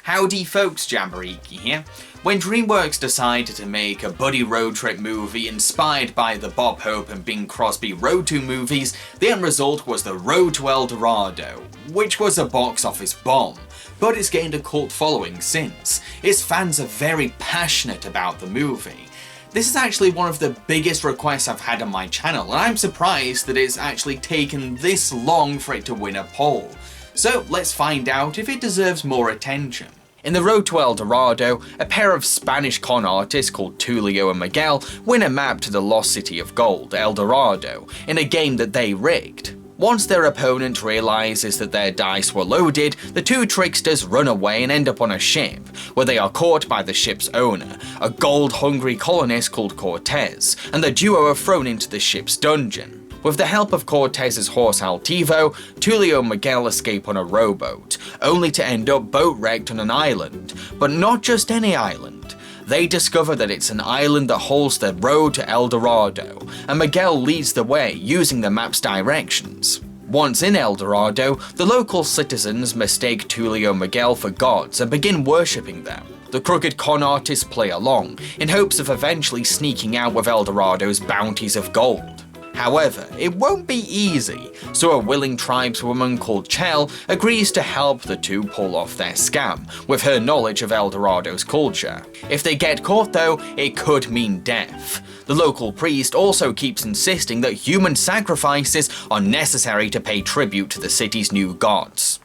Howdy folks, Jambareeqi here. When Dreamworks decided to make a buddy road trip movie inspired by the Bob Hope and Bing Crosby Road to movies, the end result was The Road to El Dorado, which was a box office bomb, but it's gained a cult following since. Its fans are very passionate about the movie. This is actually one of the biggest requests I've had on my channel, and I'm surprised that it's actually taken this long for it to win a poll. So let's find out if it deserves more attention. In The Road to El Dorado, a pair of Spanish con artists called Tulio and Miguel win a map to the lost city of gold, El Dorado, in a game that they rigged. Once their opponent realizes that their dice were loaded, the two tricksters run away and end up on a ship, where they are caught by the ship's owner, a gold-hungry colonist called Cortez, and the duo are thrown into the ship's dungeon. With the help of Cortez's horse Altivo, Tulio and Miguel escape on a rowboat, only to end up boat-wrecked on an island. But not just any island. They discover that it's an island that holds the road to El Dorado, and Miguel leads the way using the map's directions. Once in El Dorado, the local citizens mistake Tulio and Miguel for gods and begin worshipping them. The crooked con artists play along, in hopes of eventually sneaking out with El Dorado's bounties of gold. However, it won't be easy, so a willing tribeswoman called Chell agrees to help the two pull off their scam, with her knowledge of El Dorado's culture. If they get caught though, it could mean death. The local priest also keeps insisting that human sacrifices are necessary to pay tribute to the city's new gods.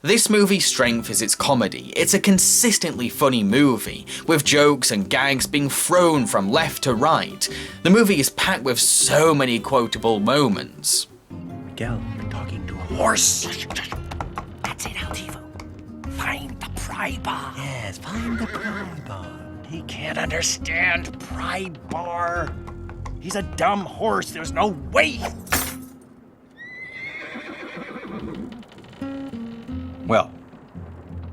This movie's strength is its comedy. It's a consistently funny movie, with jokes and gags being thrown from left to right. The movie is packed with so many quotable moments. Miguel, you're talking to a horse. That's it, Altivo. Find the pry bar. Yes, find the pry bar. He can't understand pry bar. He's a dumb horse. There's no way. Well,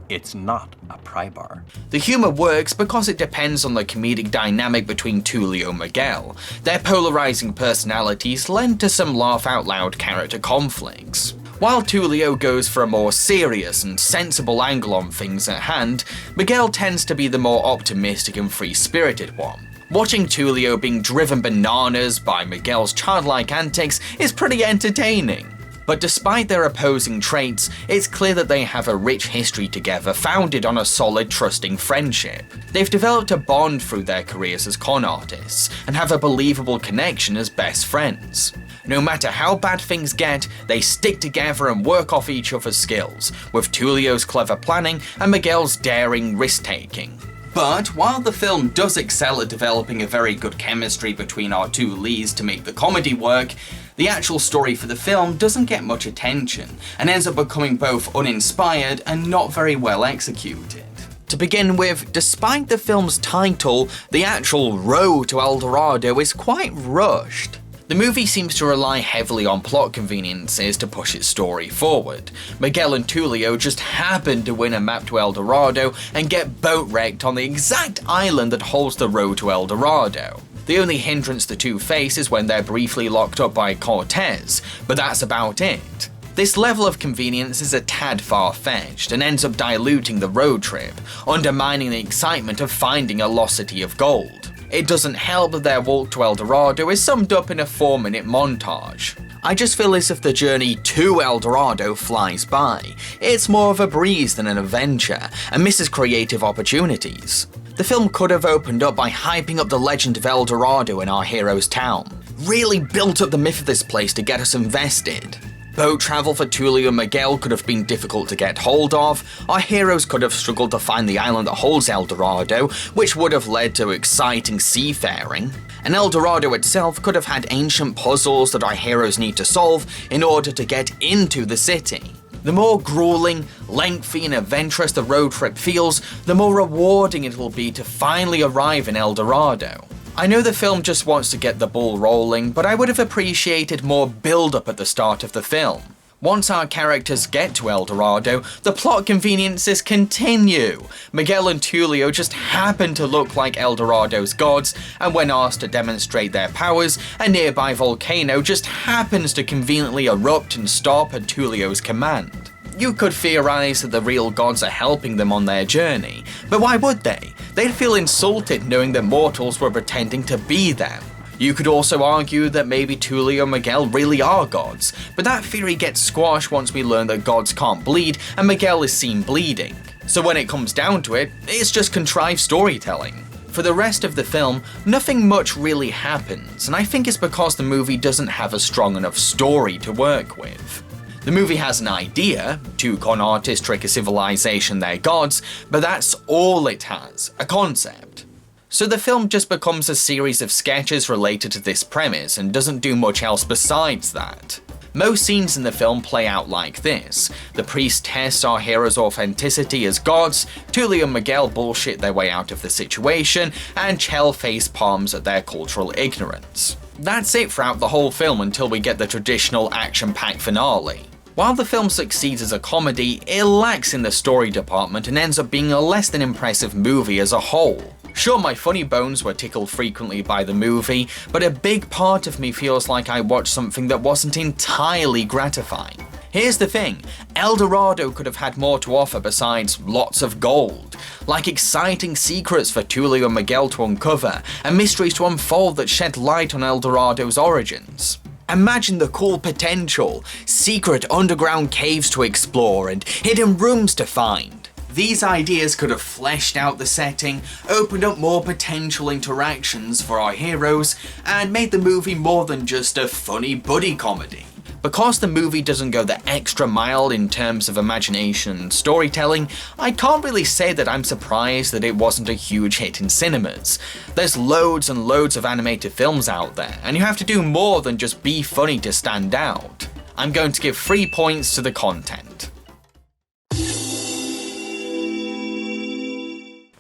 it's not a pry bar. The humor works because it depends on the comedic dynamic between Tulio and Miguel. Their polarizing personalities lend to some laugh-out-loud character conflicts. While Tulio goes for a more serious and sensible angle on things at hand, Miguel tends to be the more optimistic and free-spirited one. Watching Tulio being driven bananas by Miguel's childlike antics is pretty entertaining. But despite their opposing traits, it's clear that they have a rich history together founded on a solid, trusting friendship. They've developed a bond through their careers as con artists, and have a believable connection as best friends. No matter how bad things get, they stick together and work off each other's skills, with Tulio's clever planning and Miguel's daring risk-taking. But while the film does excel at developing a very good chemistry between our two leads to make the comedy work, the actual story for the film doesn't get much attention, and ends up becoming both uninspired and not very well executed. To begin with, despite the film's title, the actual road to El Dorado is quite rushed. The movie seems to rely heavily on plot conveniences to push its story forward. Miguel and Tulio just happen to win a map to El Dorado and get boat-wrecked on the exact island that holds the road to El Dorado. The only hindrance the two face is when they're briefly locked up by Cortez, but that's about it. This level of convenience is a tad far-fetched and ends up diluting the road trip, undermining the excitement of finding a lost city of gold. It doesn't help that their walk to El Dorado is summed up in a 4-minute montage. I just feel as if the journey to El Dorado flies by. It's more of a breeze than an adventure, and misses creative opportunities. The film could have opened up by hyping up the legend of El Dorado in our hero's town. Really built up the myth of this place to get us invested. Boat travel for Tulio and Miguel could have been difficult to get hold of. Our heroes could have struggled to find the island that holds El Dorado, which would have led to exciting seafaring. And El Dorado itself could have had ancient puzzles that our heroes need to solve in order to get into the city. The more grueling, lengthy and adventurous the road trip feels, the more rewarding it will be to finally arrive in El Dorado. I know the film just wants to get the ball rolling, but I would have appreciated more build-up at the start of the film. Once our characters get to El Dorado, the plot conveniences continue. Miguel and Tulio just happen to look like El Dorado's gods, and when asked to demonstrate their powers, a nearby volcano just happens to conveniently erupt and stop at Tulio's command. You could theorize that the real gods are helping them on their journey, but why would they? They'd feel insulted knowing that mortals were pretending to be them. You could also argue that maybe Tulio and Miguel really are gods, but that theory gets squashed once we learn that gods can't bleed and Miguel is seen bleeding. So when it comes down to it, it's just contrived storytelling. For the rest of the film, nothing much really happens, and I think it's because the movie doesn't have a strong enough story to work with. The movie has an idea, two con artists trick a civilization they're gods, but that's all it has, a concept. So the film just becomes a series of sketches related to this premise and doesn't do much else besides that. Most scenes in the film play out like this. The priest tests our heroes' authenticity as gods, Tulio and Miguel bullshit their way out of the situation, and Chell face palms at their cultural ignorance. That's it throughout the whole film until we get the traditional action-packed finale. While the film succeeds as a comedy, it lacks in the story department and ends up being a less than impressive movie as a whole. Sure, my funny bones were tickled frequently by the movie, but a big part of me feels like I watched something that wasn't entirely gratifying. Here's the thing, El Dorado could have had more to offer besides lots of gold, like exciting secrets for Tulio and Miguel to uncover, and mysteries to unfold that shed light on El Dorado's origins. Imagine the cool potential, secret underground caves to explore and hidden rooms to find. These ideas could have fleshed out the setting, opened up more potential interactions for our heroes, and made the movie more than just a funny buddy comedy. Because the movie doesn't go the extra mile in terms of imagination and storytelling, I can't really say that I'm surprised that it wasn't a huge hit in cinemas. There's loads and loads of animated films out there, and you have to do more than just be funny to stand out. I'm going to give 3 points to the content.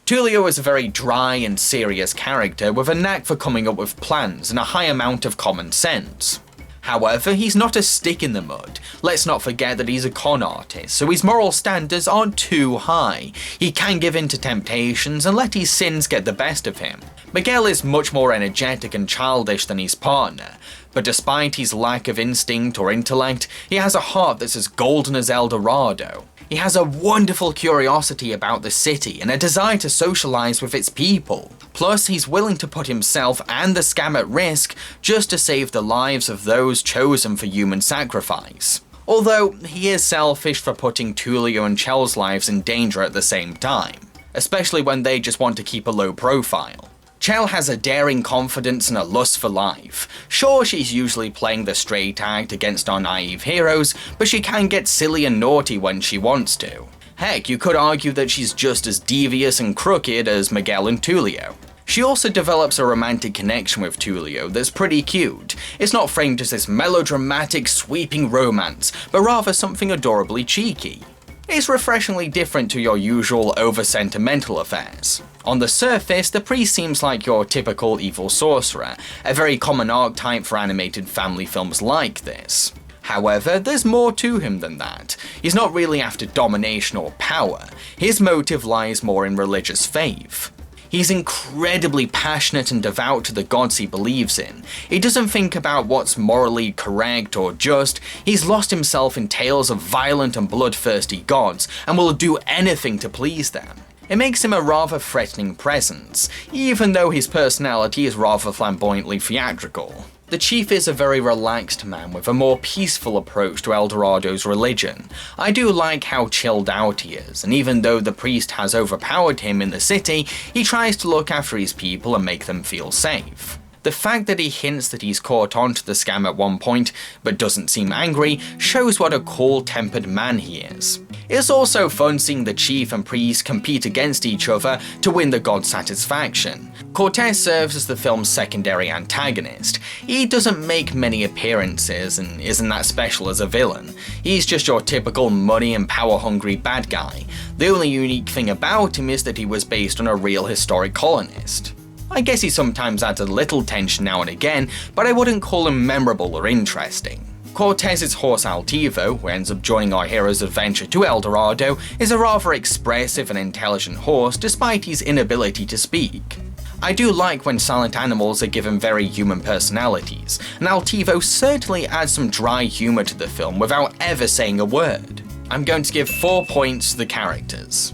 Tulio is a very dry and serious character with a knack for coming up with plans and a high amount of common sense. However, he's not a stick in the mud. Let's not forget that he's a con artist, so his moral standards aren't too high. He can give in to temptations and let his sins get the best of him. Miguel is much more energetic and childish than his partner, but despite his lack of instinct or intellect, he has a heart that's as golden as El Dorado. He has a wonderful curiosity about the city and a desire to socialize with its people. Plus, he's willing to put himself and the scam at risk just to save the lives of those chosen for human sacrifice. Although, he is selfish for putting Tulio and Chell's lives in danger at the same time, especially when they just want to keep a low profile. Chell has a daring confidence and a lust for life. Sure, she's usually playing the straight act against our naive heroes, but she can get silly and naughty when she wants to. Heck, you could argue that she's just as devious and crooked as Miguel and Tulio. She also develops a romantic connection with Tulio that's pretty cute. It's not framed as this melodramatic, sweeping romance, but rather something adorably cheeky. It's refreshingly different to your usual over-sentimental affairs. On the surface, the priest seems like your typical evil sorcerer, a very common archetype for animated family films like this. However, there's more to him than that. He's not really after domination or power. His motive lies more in religious faith. He's incredibly passionate and devout to the gods he believes in. He doesn't think about what's morally correct or just. He's lost himself in tales of violent and bloodthirsty gods and will do anything to please them. It makes him a rather threatening presence, even though his personality is rather flamboyantly theatrical. The chief is a very relaxed man with a more peaceful approach to El Dorado's religion. I do like how chilled out he is, and even though the priest has overpowered him in the city, he tries to look after his people and make them feel safe. The fact that he hints that he's caught on to the scam at one point, but doesn't seem angry, shows what a cool-tempered man he is. It's also fun seeing the chief and priest compete against each other to win the god's satisfaction. Cortez serves as the film's secondary antagonist. He doesn't make many appearances and isn't that special as a villain. He's just your typical money and power-hungry bad guy. The only unique thing about him is that he was based on a real historic colonist. I guess he sometimes adds a little tension now and again, but I wouldn't call him memorable or interesting. Cortez's horse Altivo, who ends up joining our hero's adventure to El Dorado, is a rather expressive and intelligent horse despite his inability to speak. I do like when silent animals are given very human personalities, and Altivo certainly adds some dry humour to the film without ever saying a word. I'm going to give 4 points to the characters.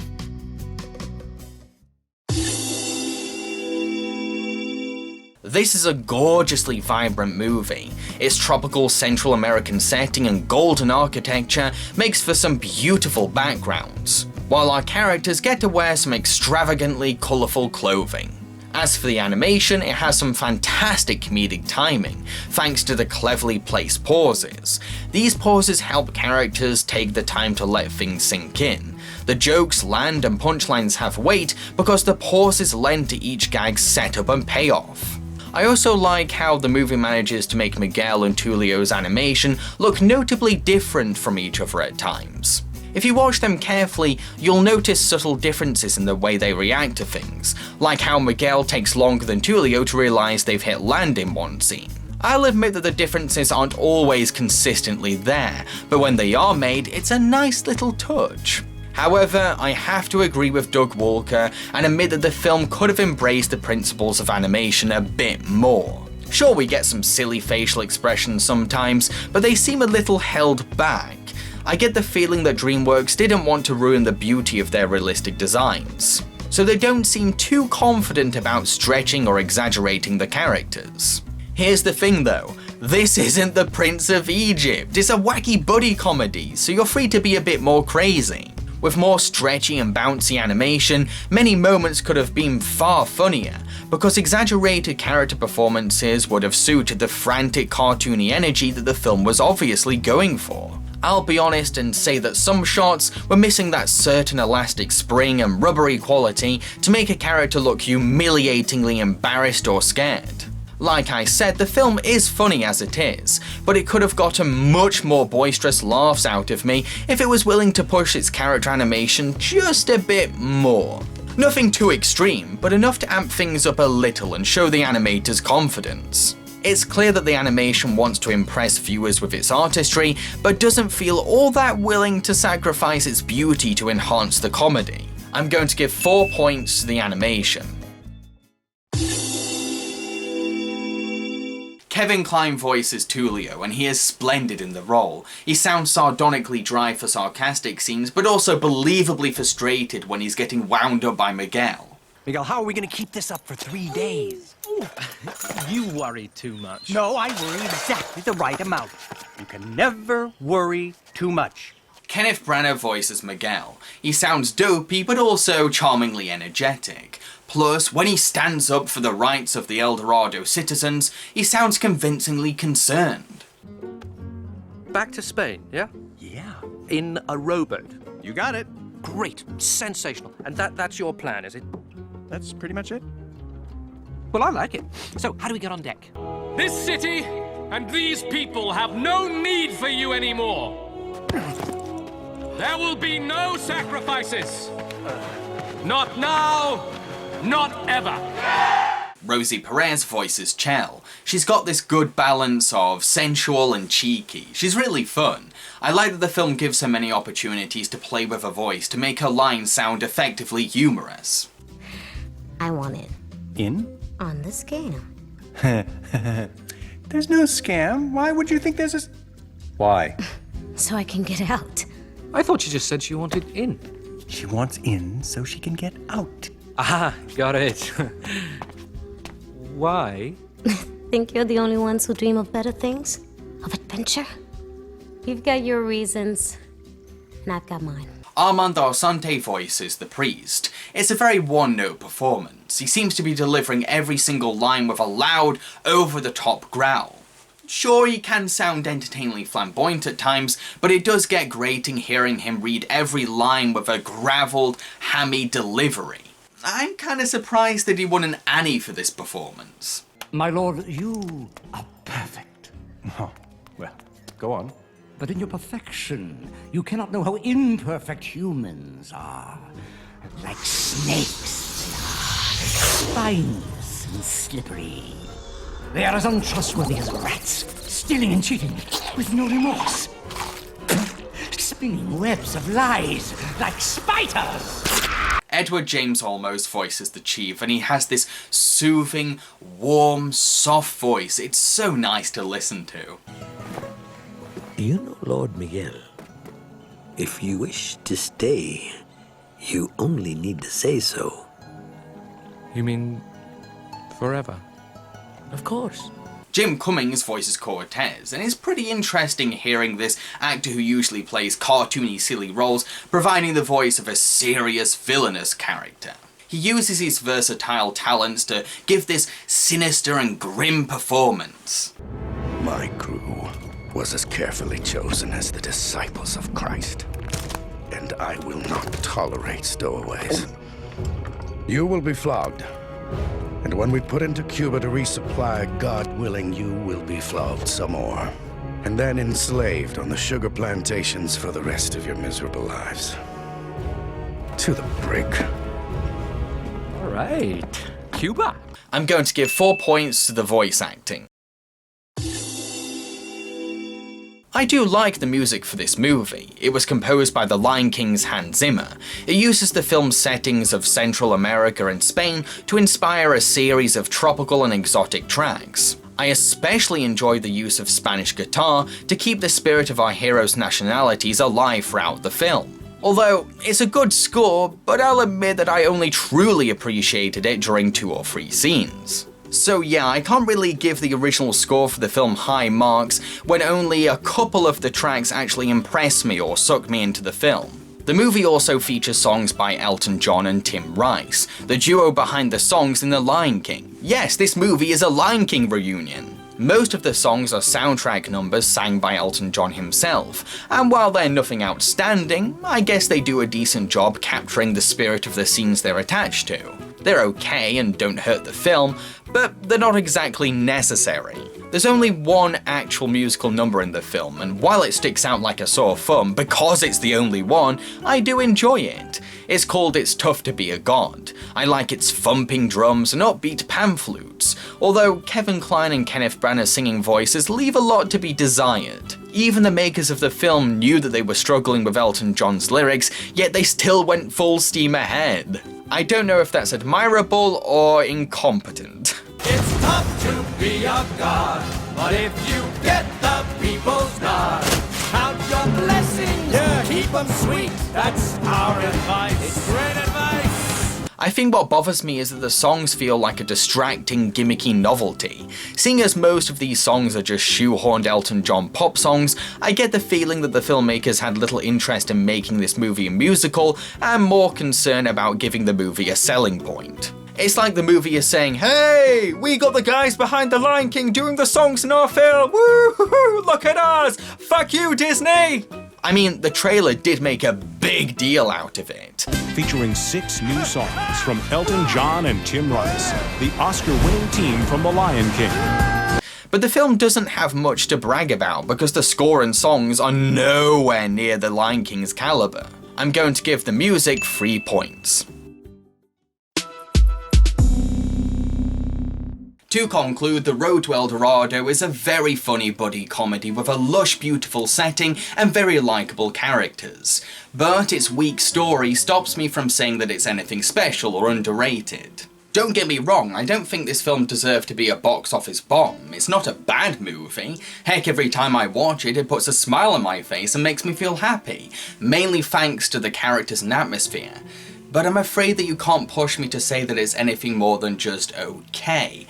This is a gorgeously vibrant movie. Its tropical Central American setting and golden architecture makes for some beautiful backgrounds, while our characters get to wear some extravagantly colourful clothing. As for the animation, it has some fantastic comedic timing, thanks to the cleverly placed pauses. These pauses help characters take the time to let things sink in. The jokes land and punchlines have weight because the pauses lend to each gag's setup and payoff. I also like how the movie manages to make Miguel and Tulio's animation look notably different from each other at times. If you watch them carefully, you'll notice subtle differences in the way they react to things, like how Miguel takes longer than Tulio to realise they've hit land in one scene. I'll admit that the differences aren't always consistently there, but when they are made, it's a nice little touch. However, I have to agree with Doug Walker and admit that the film could have embraced the principles of animation a bit more. Sure, we get some silly facial expressions sometimes, but they seem a little held back. I get the feeling that Dreamworks didn't want to ruin the beauty of their realistic designs, so they don't seem too confident about stretching or exaggerating the characters. Here's the thing though, this isn't the Prince of Egypt, it's a wacky buddy comedy, so you're free to be a bit more crazy. With more stretchy and bouncy animation, many moments could have been far funnier, because exaggerated character performances would have suited the frantic cartoony energy that the film was obviously going for. I'll be honest and say that some shots were missing that certain elastic spring and rubbery quality to make a character look humiliatingly embarrassed or scared. Like I said, the film is funny as it is, but it could have gotten much more boisterous laughs out of me if it was willing to push its character animation just a bit more. Nothing too extreme, but enough to amp things up a little and show the animator's confidence. It's clear that the animation wants to impress viewers with its artistry, but doesn't feel all that willing to sacrifice its beauty to enhance the comedy. I'm going to give 4 points to the animation. Kevin Kline voices Tulio, and he is splendid in the role. He sounds sardonically dry for sarcastic scenes, but also believably frustrated when he's getting wound up by Miguel. Miguel, how are we gonna keep this up for 3 days? You worry too much. No, I worry exactly the right amount. You can never worry too much. Kenneth Branagh voices Miguel. He sounds dopey, but also charmingly energetic. Plus, when he stands up for the rights of the El Dorado citizens, he sounds convincingly concerned. Back to Spain, yeah? Yeah. In a rowboat. You got it. Great. Sensational. And that's your plan, is it? That's pretty much it. Well, I like it. So, how do we get on deck? This city and these people have no need for you anymore. There will be no sacrifices. Not now, not ever. Rosie Perez voices Chell. She's got this good balance of sensual and cheeky. She's really fun. I like that the film gives her many opportunities to play with her voice to make her lines sound effectively humorous. I want it. In? On the scale. There's no scam. Why would you think there's a... Why? So I can get out. I thought you just said she wanted in. She wants in so she can get out. Ah, got it. Why? Think you're the only ones who dream of better things? Of adventure? You've got your reasons, and I've got mine. Armando Asante voices the priest. It's a very one-note performance. He seems to be delivering every single line with a loud, over-the-top growl. Sure, he can sound entertainingly flamboyant at times, but it does get grating hearing him read every line with a gravelled, hammy delivery. I'm kinda surprised that he won an Annie for this performance. My lord, you are perfect. Oh, well, go on. But in your perfection, you cannot know how imperfect humans are. Like snakes, they are. Spineless and slippery. They are as untrustworthy as rats, stealing and cheating with no remorse. Spinning webs of lies like spiders. Edward James Olmos voices the Chief, and he has this soothing, warm, soft voice. It's so nice to listen to. You know Lord Miguel. If you wish to stay, you only need to say so. You mean forever? Of course. Jim Cummings voices Cortez, and it's pretty interesting hearing this actor who usually plays cartoony, silly roles, providing the voice of a serious, villainous character. He uses his versatile talents to give this sinister and grim performance. My crew was as carefully chosen as the disciples of Christ, and I will not tolerate stowaways. You will be flogged, and when we put into Cuba to resupply, God willing, you will be flogged some more, and then enslaved on the sugar plantations for the rest of your miserable lives. To the brig. All right. Cuba. I'm going to give 4 points to the voice acting. I do like the music for this movie. It was composed by the Lion King's Hans Zimmer. It uses the film's settings of Central America and Spain to inspire a series of tropical and exotic tracks. I especially enjoyed the use of Spanish guitar to keep the spirit of our heroes' nationalities alive throughout the film. Although, it's a good score, but I'll admit that I only truly appreciated it during 2 or 3 scenes. So yeah, I can't really give the original score for the film high marks when only a couple of the tracks actually impress me or suck me into the film. The movie also features songs by Elton John and Tim Rice, the duo behind the songs in The Lion King. Yes, this movie is a Lion King reunion. Most of the songs are soundtrack numbers sang by Elton John himself, and while they're nothing outstanding, I guess they do a decent job capturing the spirit of the scenes they're attached to. They're okay and don't hurt the film, but they're not exactly necessary. There's only one actual musical number in the film, and while it sticks out like a sore thumb because it's the only one, I do enjoy it. It's called It's Tough to Be a God. I like its thumping drums and upbeat pan flutes, although Kevin Kline and Kenneth Branagh's singing voices leave a lot to be desired. Even the makers of the film knew that they were struggling with Elton John's lyrics, yet they still went full steam ahead. I don't know if that's admirable or incompetent. It's tough to be a god, but if you get the people's nod, count your blessings, keep them sweet, that's our advice. It's great advice. I think what bothers me is that the songs feel like a distracting, gimmicky novelty. Seeing as most of these songs are just shoehorned Elton John pop songs, I get the feeling that the filmmakers had little interest in making this movie a musical and more concern about giving the movie a selling point. It's like the movie is saying, hey, we got the guys behind The Lion King doing the songs in our film, woo-hoo-hoo, look at us, fuck you Disney! I mean, the trailer did make a big deal out of it. Featuring 6 new songs from Elton John and Tim Rice, the Oscar-winning team from The Lion King. But the film doesn't have much to brag about because the score and songs are nowhere near The Lion King's caliber. I'm going to give the music 3 points. To conclude, The Road to El Dorado is a very funny buddy comedy with a lush, beautiful setting and very likeable characters. But its weak story stops me from saying that it's anything special or underrated. Don't get me wrong, I don't think this film deserved to be a box office bomb. It's not a bad movie. Heck, every time I watch it, it puts a smile on my face and makes me feel happy, mainly thanks to the characters and atmosphere. But I'm afraid that you can't push me to say that it's anything more than just okay,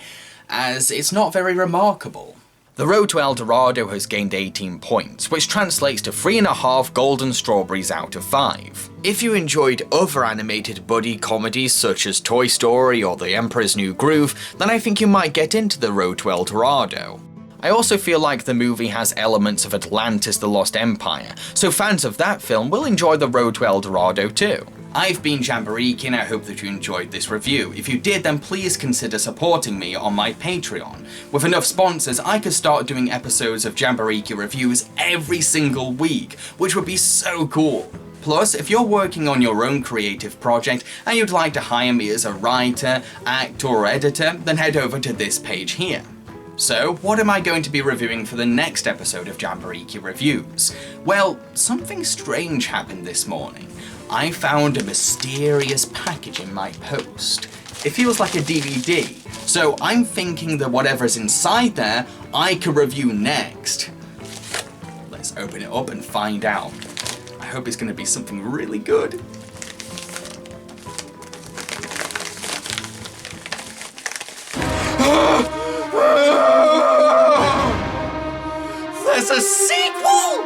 as it's not very remarkable. The Road to El Dorado has gained 18 points, which translates to 3.5 golden strawberries out of 5. If you enjoyed other animated buddy comedies such as Toy Story or The Emperor's New Groove, then I think you might get into The Road to El Dorado. I also feel like the movie has elements of Atlantis: The Lost Empire, so fans of that film will enjoy The Road to El Dorado too. I've been Jambareeqi and I hope that you enjoyed this review. If you did, then please consider supporting me on my Patreon. With enough sponsors, I could start doing episodes of Jambareeqi reviews every single week, which would be so cool. Plus, if you're working on your own creative project and you'd like to hire me as a writer, actor, or editor, then head over to this page here. So, what am I going to be reviewing for the next episode of Jambareeqi Reviews? Well, something strange happened this morning. I found a mysterious package in my post. It feels like a DVD, so I'm thinking that whatever's inside there, I could review next. Let's open it up and find out. I hope it's going to be something really good. There's a sequel!